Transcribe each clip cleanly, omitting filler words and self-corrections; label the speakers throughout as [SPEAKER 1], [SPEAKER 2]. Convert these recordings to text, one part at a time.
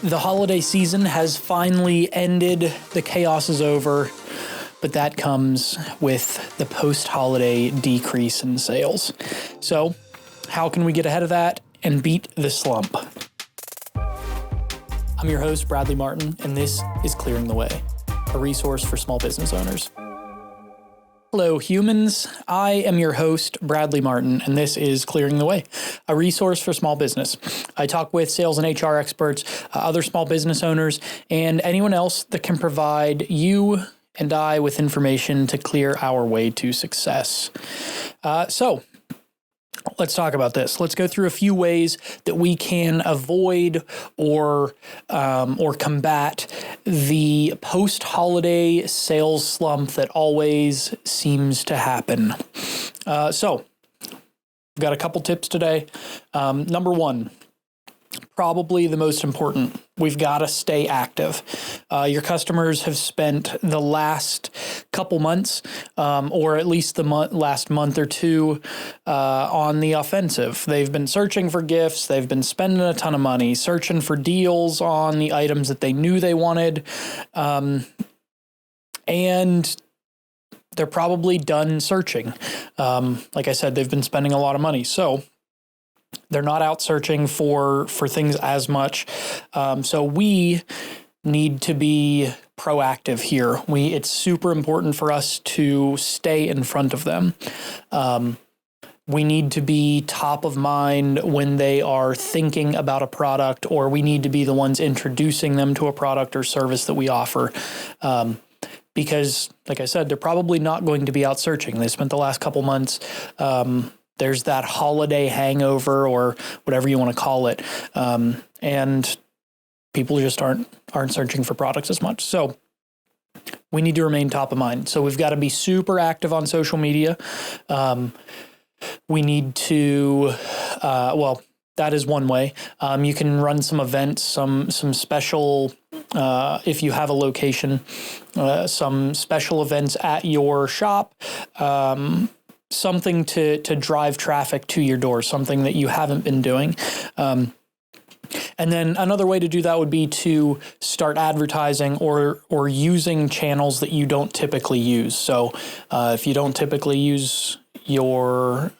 [SPEAKER 1] The holiday season has finally ended. The chaos is over, but that comes with the post-holiday decrease in sales. So, how can we get ahead of that and beat the slump? I'm your host, Bradley Martin, and this is Clearing the Way, a resource for small business owners. Hello, humans. I am your host, Bradley Martin, and this is Clearing the Way, a resource for small business. I talk with sales and HR experts, other small business owners, and anyone else that can provide you and I with information to clear our way to success. So let's talk about this. Let's go through a few ways that we can avoid or combat the post-holiday sales slump that always seems to happen. So we've got a couple tips today. Number one, probably the most important, we've got to stay active. Your customers have spent the last couple months, or at least the last month or two, on the offensive. They've been searching for gifts. They've been spending a ton of money, searching for deals on the items that they knew they wanted. And they're probably done searching. Like I said, they've been spending a lot of money. So they're not out searching for things as much. So we need to be proactive here. It's super important for us to stay in front of them. We need to be top of mind when they are thinking about a product, or we need to be the ones introducing them to a product or service that we offer. Because, like I said, they're probably not going to be out searching. They spent the last couple months there's that holiday hangover, or whatever you want to call it, and people just aren't searching for products as much. So we need to remain top of mind. So we've got to be super active on social media. We need to, that is one way. You can run some events, some special, if you have a location, some special events at your shop. Something to drive traffic to your door, something that you haven't been doing. And then another way to do that would be to start advertising or using channels that you don't typically use. So if you don't typically use your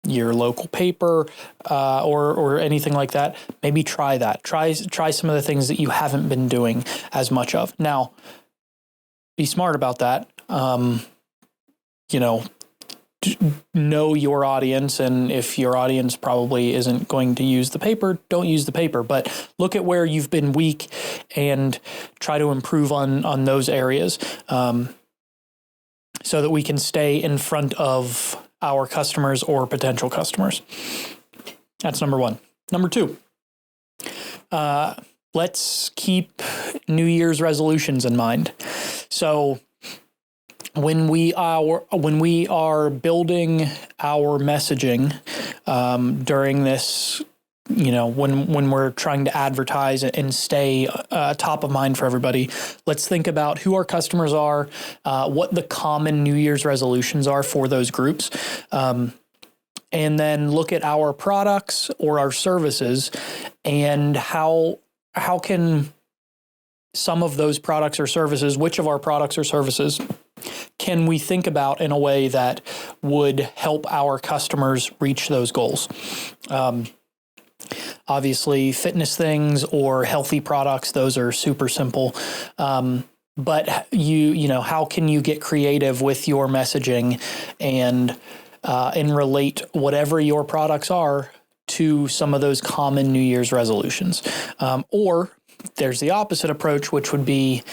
[SPEAKER 1] local paper or anything like that, maybe try that. Try some of the things that you haven't been doing as much of. Now, be smart about that. Know your audience, and if your audience probably isn't going to use the paper, don't use the paper, but look at where you've been weak and try to improve on those areas, so that we can stay in front of our customers or potential customers. That's number one. Number two, let's keep New Year's resolutions in mind. So when we are building our messaging during this, when we're trying to advertise and stay top of mind for everybody, let's think about who our customers are, what the common New Year's resolutions are for those groups, and then look at our products or our services and how can some of those products or services, which of our products or services can we think about in a way that would help our customers reach those goals? Obviously, fitness things or healthy products, those are super simple. But how can you get creative with your messaging and relate whatever your products are to some of those common New Year's resolutions? Or there's the opposite approach, which would be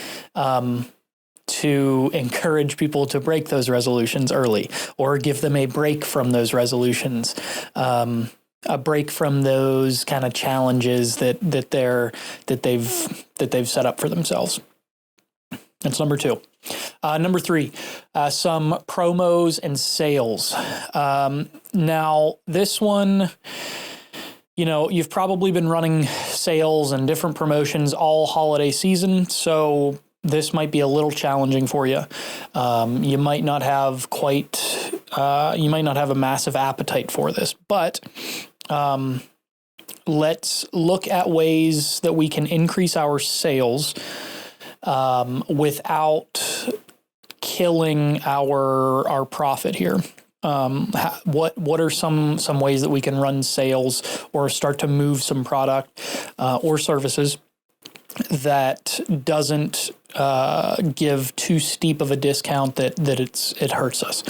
[SPEAKER 1] to encourage people to break those resolutions early, or give them a break from those resolutions, a break from those kind of challenges that they've set up for themselves. That's number two. Number three, some promos and sales. Now, this one, you've probably been running sales and different promotions all holiday season, so this might be a little challenging for you. You might not have a massive appetite for this, but let's look at ways that we can increase our sales without killing our profit here. What are some ways that we can run sales or start to move some product or services that doesn't give too steep of a discount that it hurts us?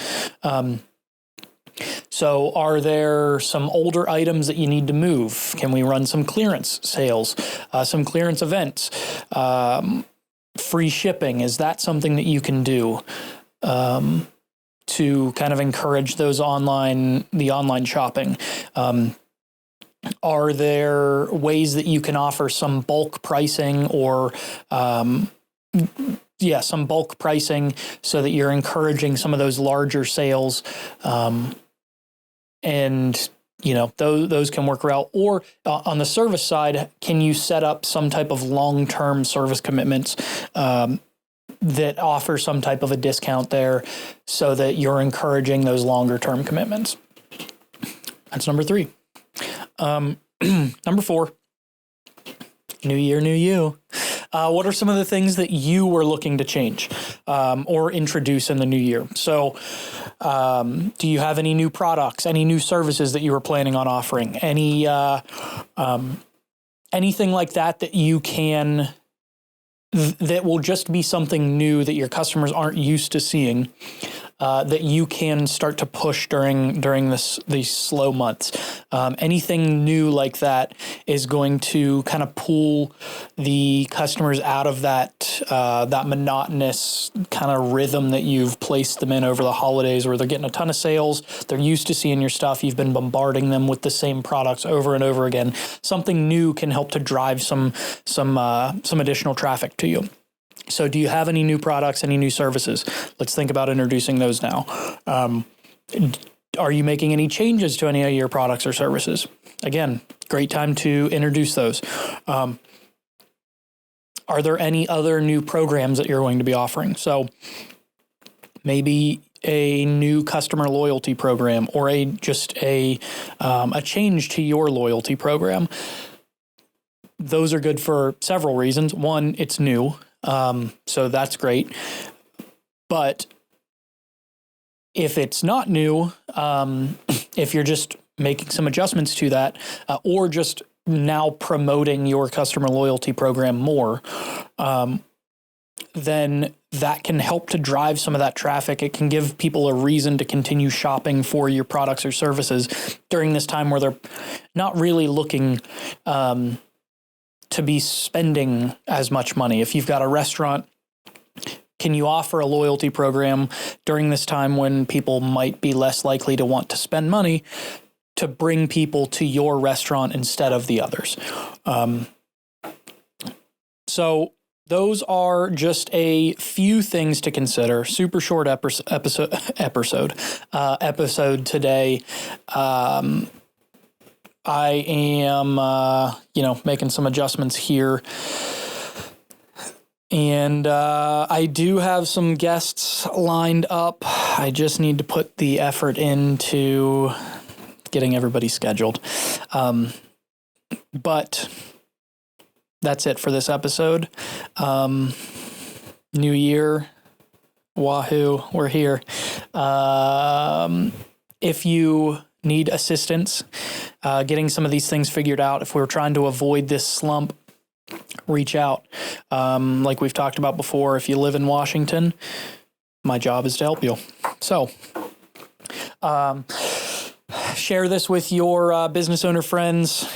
[SPEAKER 1] So are there some older items that you need to move? Can we run some clearance sales, some clearance events, free shipping? Is that something that you can do to kind of encourage the online shopping? Are there ways that you can offer some bulk pricing or some bulk pricing so that you're encouraging some of those larger sales? And those can work out. Or on the service side, can you set up some type of long-term service commitments that offer some type of a discount there so that you're encouraging those longer-term commitments? That's number 3. Number 4, new year, new you. What are some of the things that you were looking to change or introduce in the new year? So do you have any new products, any new services that you were planning on offering? Anything like that you can, that will just be something new that your customers aren't used to seeing, that you can start to push during these slow months? Anything new like that is going to kind of pull the customers out of that monotonous kind of rhythm that you've placed them in over the holidays, where they're getting a ton of sales. They're used to seeing your stuff. You've been bombarding them with the same products over and over again. Something new can help to drive some additional traffic to you. So do you have any new products, any new services? Let's think about introducing those now. Are you making any changes to any of your products or services? Again, great time to introduce those. Are there any other new programs that you're going to be offering? So maybe a new customer loyalty program or just a change to your loyalty program. Those are good for several reasons. One, it's new. So that's great. But if it's not new, if you're just making some adjustments to that, or just now promoting your customer loyalty program more, then that can help to drive some of that traffic. It can give people a reason to continue shopping for your products or services during this time where they're not really looking to be spending as much money. If you've got a restaurant, can you offer a loyalty program during this time when people might be less likely to want to spend money to bring people to your restaurant instead of the others? So those are just a few things to consider. Super short episode today. I am, making some adjustments here. And I do have some guests lined up. I just need to put the effort into getting everybody scheduled. But that's it for this episode. New year. Wahoo. We're here. If you need assistance getting some of these things figured out, if we're trying to avoid this slump, reach out. Like we've talked about before, if you live in Washington, my job is to help you. So share this with your business owner friends.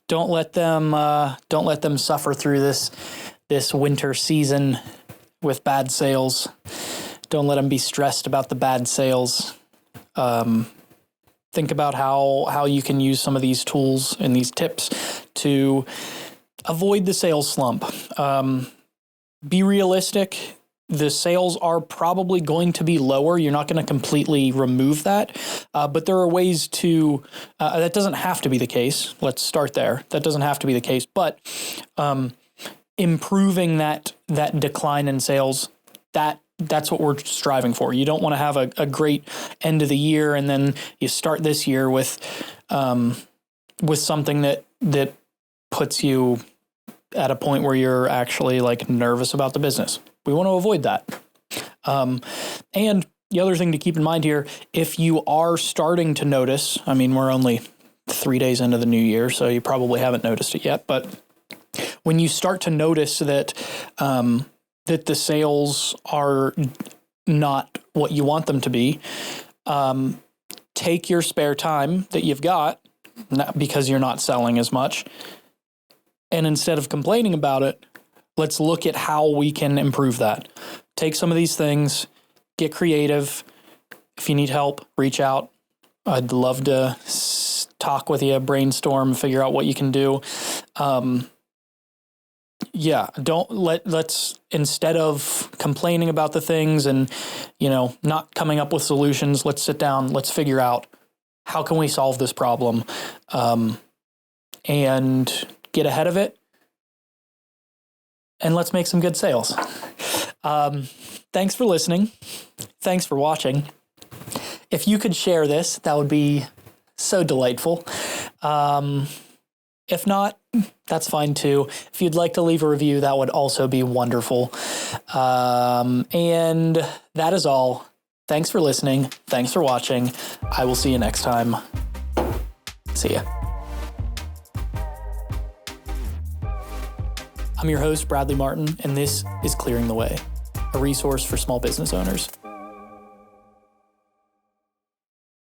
[SPEAKER 1] Don't let them suffer through this winter season with bad sales. Don't let them be stressed about the bad sales. Think about how you can use some of these tools and these tips to avoid the sales slump. Be realistic. The sales are probably going to be lower. You're not going to completely remove that, but there are ways to, that doesn't have to be the case. Let's start there. That doesn't have to be the case, but improving that decline in sales, that's what we're striving for. You don't want to have a great end of the year and then you start this year with something that that puts you at a point where you're actually like nervous about the business. We want to avoid that. And the other thing to keep in mind here, if you are starting to notice, I mean, we're only 3 days into the new year, so you probably haven't noticed it yet, but when you start to notice that, that the sales are not what you want them to be, take your spare time that you've got, not because you're not selling as much, and instead of complaining about it, let's look at how we can improve that. Take some of these things, get creative. If you need help, reach out. I'd love to talk with you, brainstorm, figure out what you can do. Let's instead of complaining about the things and, not coming up with solutions, let's sit down, let's figure out how can we solve this problem, and get ahead of it, and let's make some good sales. Thanks for listening. Thanks for watching. If you could share this, that would be so delightful. If not, that's fine too. If you'd like to leave a review, that would also be wonderful. And that is all. Thanks for listening. Thanks for watching. I will see you next time. See ya. I'm your host, Bradley Martin, and this is Clearing the Way, a resource for small business owners.